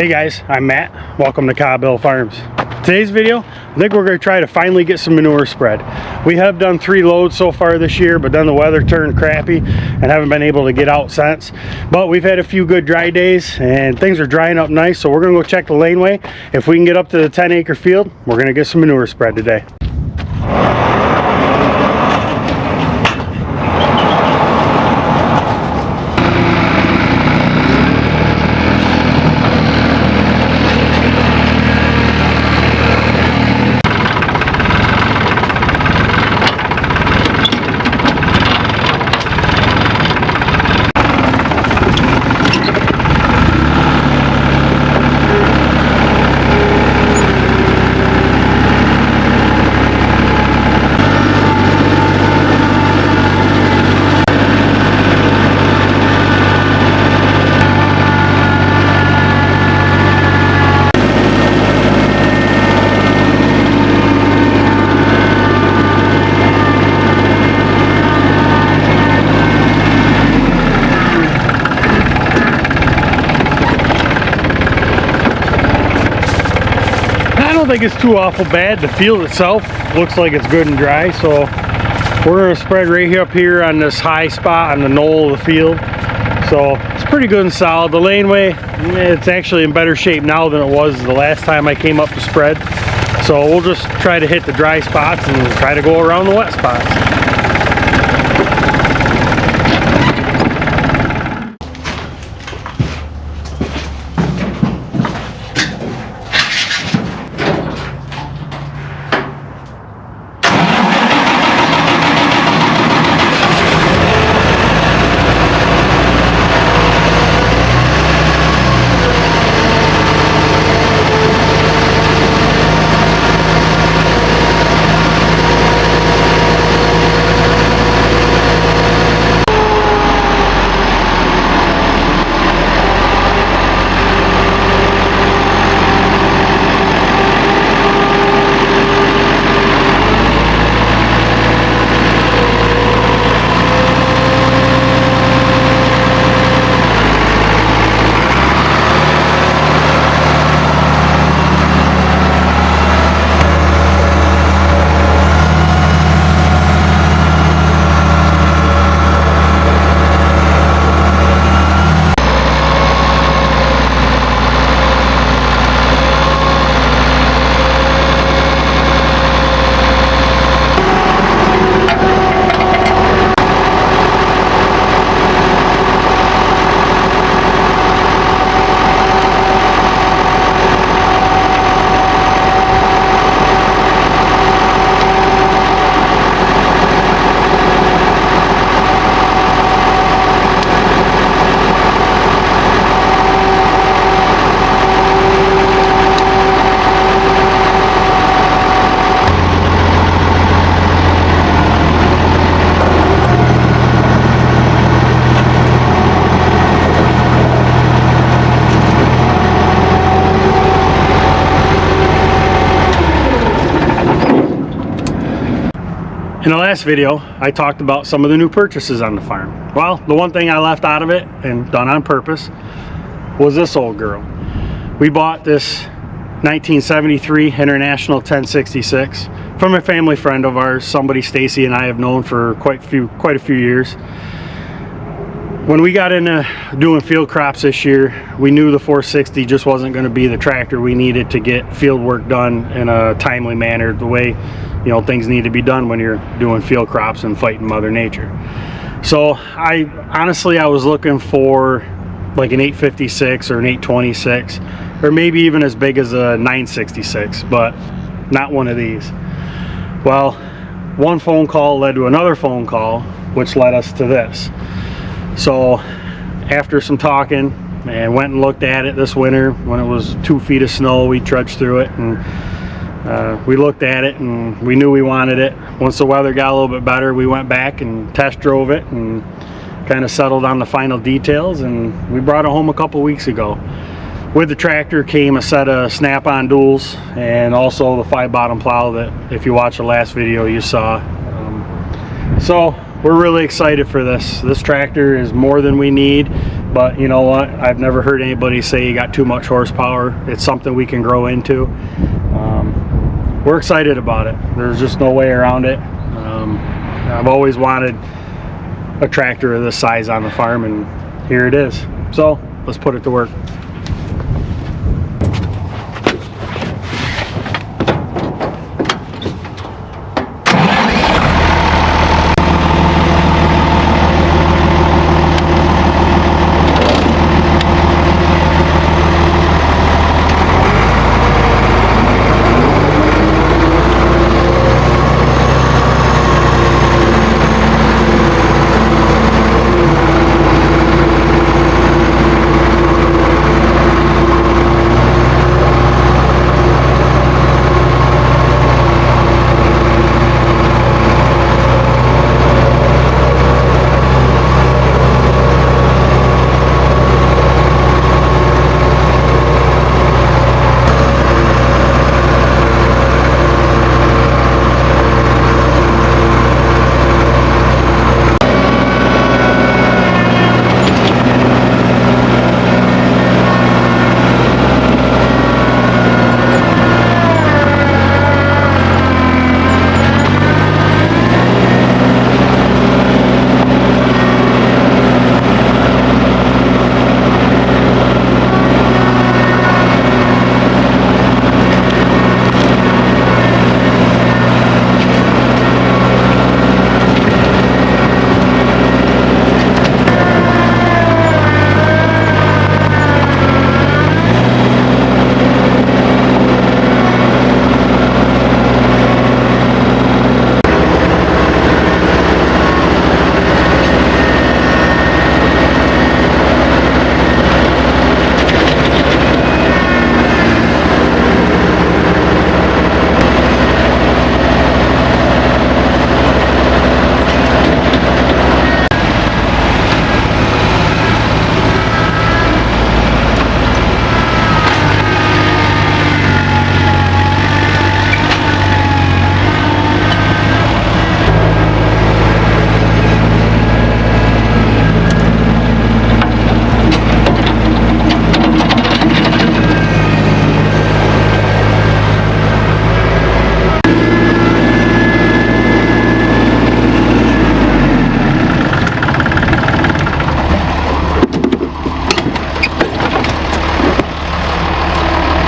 Hey guys, I'm Matt. Welcome to Cobbill Farms. Today's video, I think we're going to try to finally get some manure spread. We have done 3 loads so far this year, but then the weather turned crappy and haven't been able to get out since. But we've had a few good dry days and things are drying up nice, so we're going to go check the laneway. If we can get up to the 10-acre field, we're going to get some manure spread today. I don't think it's too awful bad. The field itself looks like it's good and dry, so we're going to spread right up here on this high spot on the knoll of the field. So it's pretty good and solid. The laneway, it's actually in better shape now than it was the last time I came up to spread. So we'll just try to hit the dry spots and try to go around the wet spots. In the last video, I talked about some of the new purchases on the farm. Well, the one thing I left out of it, and done on purpose, was this old girl. We bought this 1973 International 1066 from a family friend of ours, somebody Stacy and I have known for quite a few years. When we got into doing field crops this year, we knew the 460 just wasn't going to be the tractor we needed to get field work done in a timely manner, the way things need to be done when you're doing field crops and fighting Mother Nature. So I was looking for like an 856 or an 826, or maybe even as big as a 966, but not one of these. Well, one phone call led to another phone call, which led us to this. So after some talking, and went and looked at it this winter when it was 2 feet of snow, we trudged through it, and we looked at it and we knew we wanted it. Once the weather got a little bit better, we went back and test drove it and kind of settled on the final details, and we brought it home a couple weeks ago. With the tractor came a set of snap-on duals and also the 5-bottom plow that, if you watched the last video, you saw. So we're really excited for this. This tractor is more than we need. but you know what? I've never heard anybody say you got too much horsepower. It's something we can grow into. We're excited about it. There's just no way around it. I've always wanted a tractor of this size on the farm, and here it is. So let's put it to work.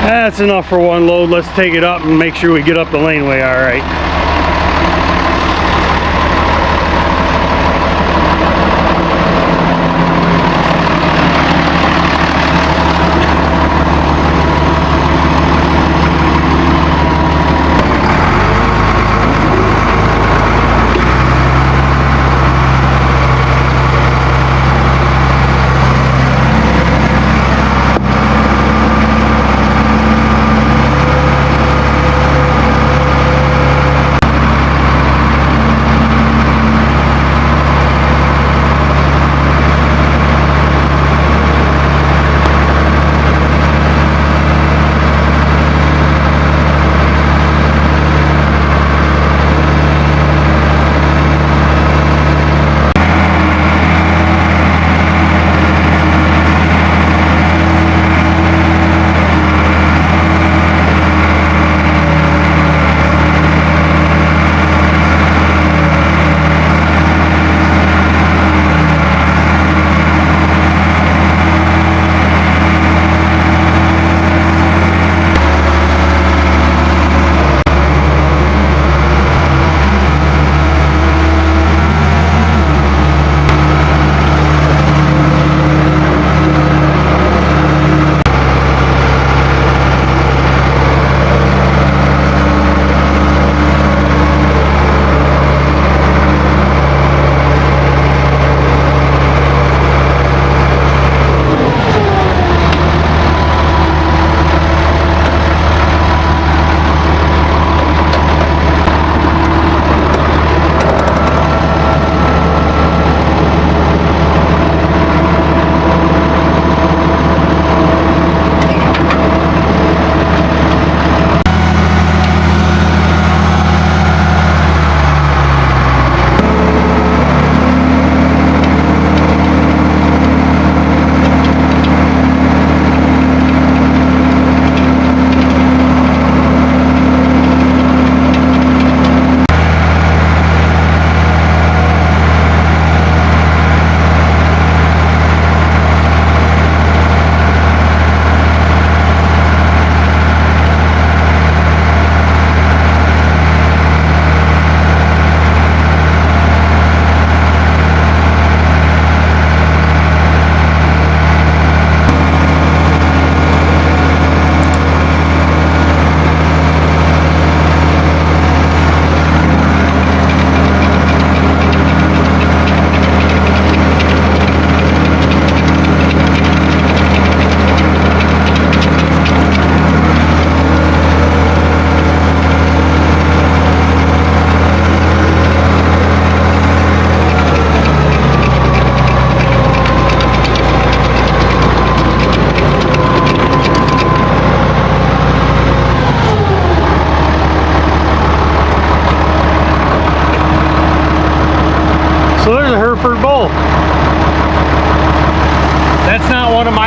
That's enough for one load. Let's take it up and make sure we get up the laneway all right.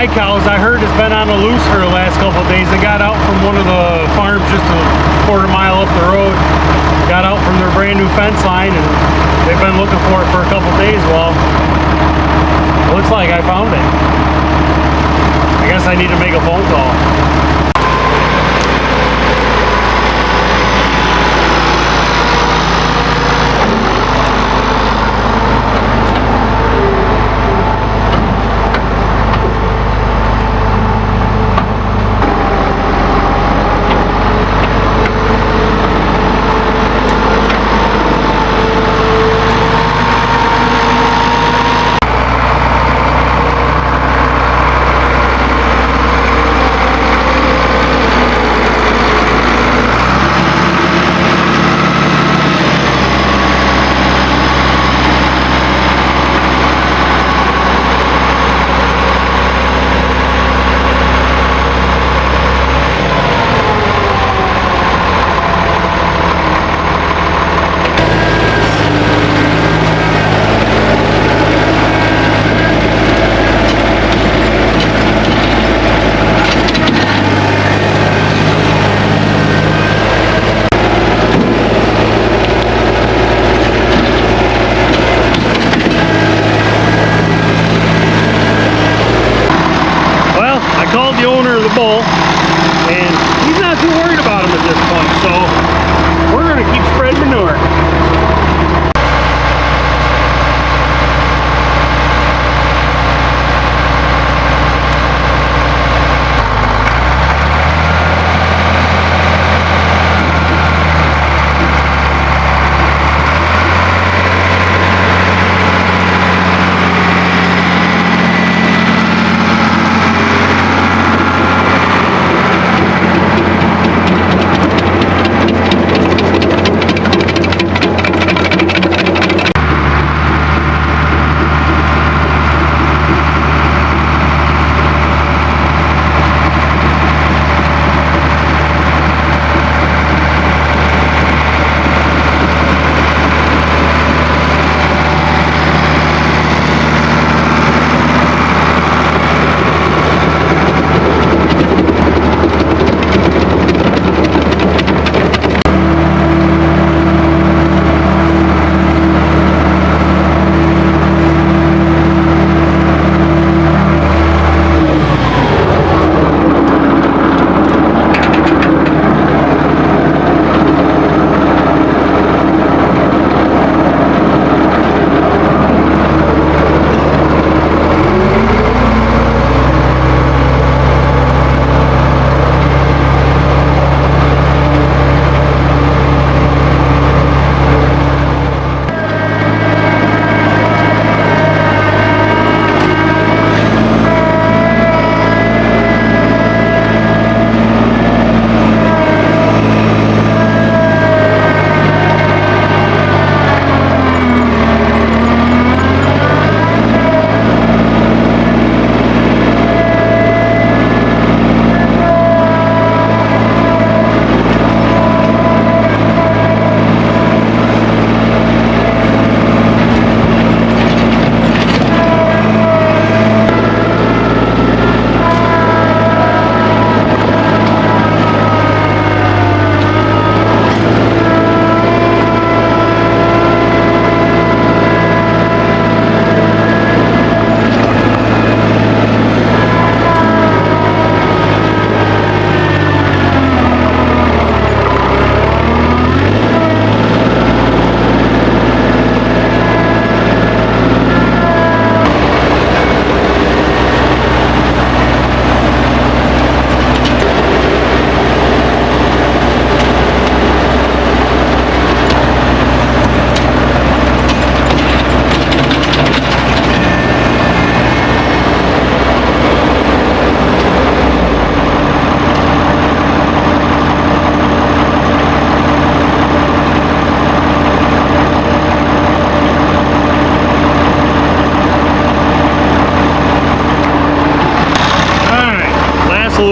my cows, I heard, has been on the loose for the last couple of days. They got out from one of the farms just a quarter-mile up the road. Got out from their brand new fence line, and they've been looking for it for a couple of days. Well, looks like I found it. I guess I need to make a phone call. Called the owner of the bull, and he's not too worried about him at this point, so we're going to keep spreading manure.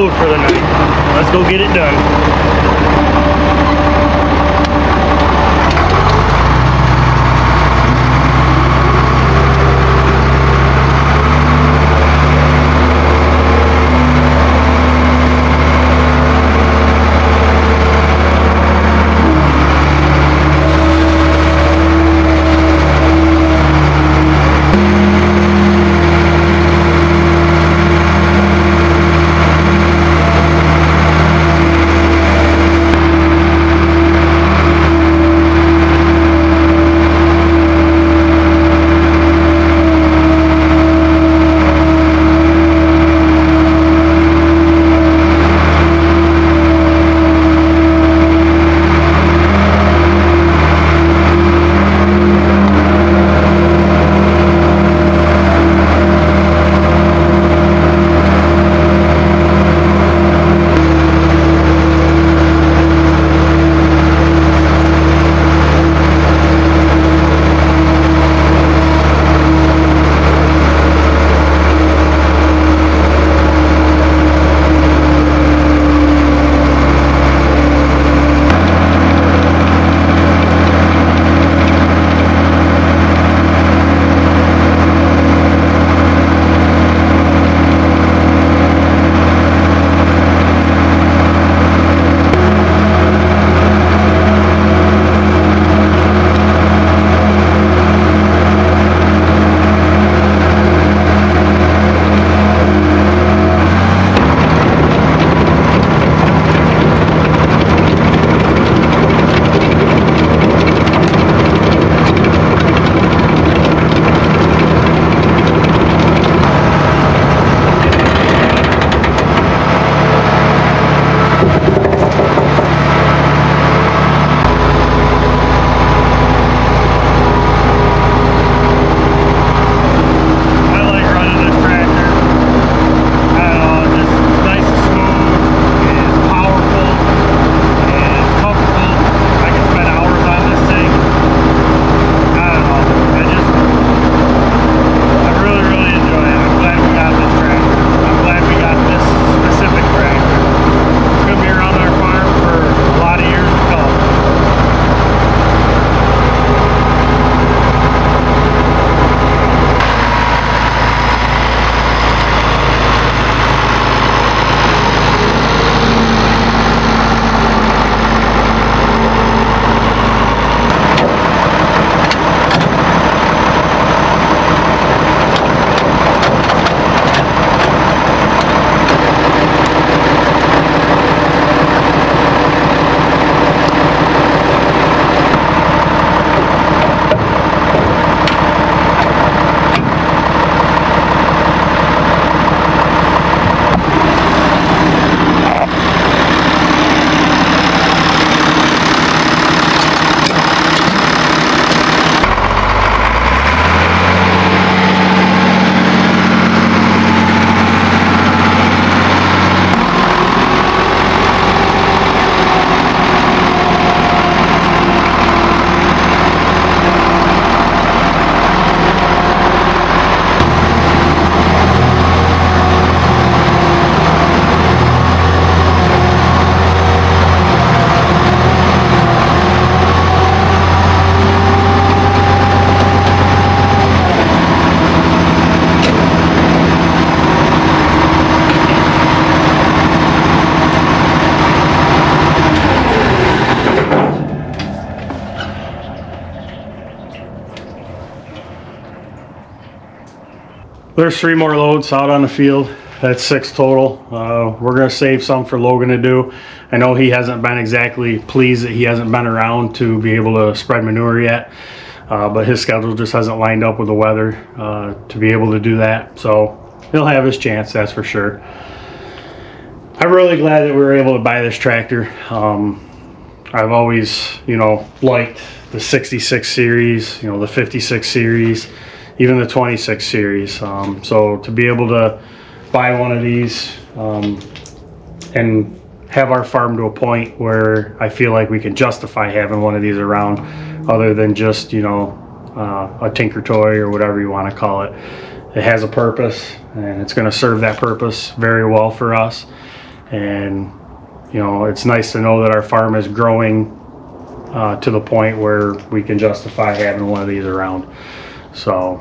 load for the night. Let's go get it done. There's 3 more loads out on the field. That's 6 total. We're going to save some for Logan to do. I know he hasn't been exactly pleased that he hasn't been around to be able to spread manure yet, but his schedule just hasn't lined up with the weather to be able to do that. So he'll have his chance, that's for sure. I'm really glad that we were able to buy this tractor. I've always, liked the 66 series, the 56 series, even the 26 series. So to be able to buy one of these and have our farm to a point where I feel like we can justify having one of these around, other than just a tinker toy or whatever you want to call it. It has a purpose, and it's going to serve that purpose very well for us. And it's nice to know that our farm is growing to the point where we can justify having one of these around. So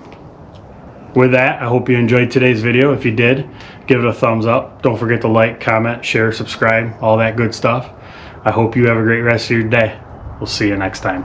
with that, I hope you enjoyed today's video. If you did, give it a thumbs up. Don't forget to like, comment, share, subscribe, all that good stuff. I hope you have a great rest of your day. We'll see you next time.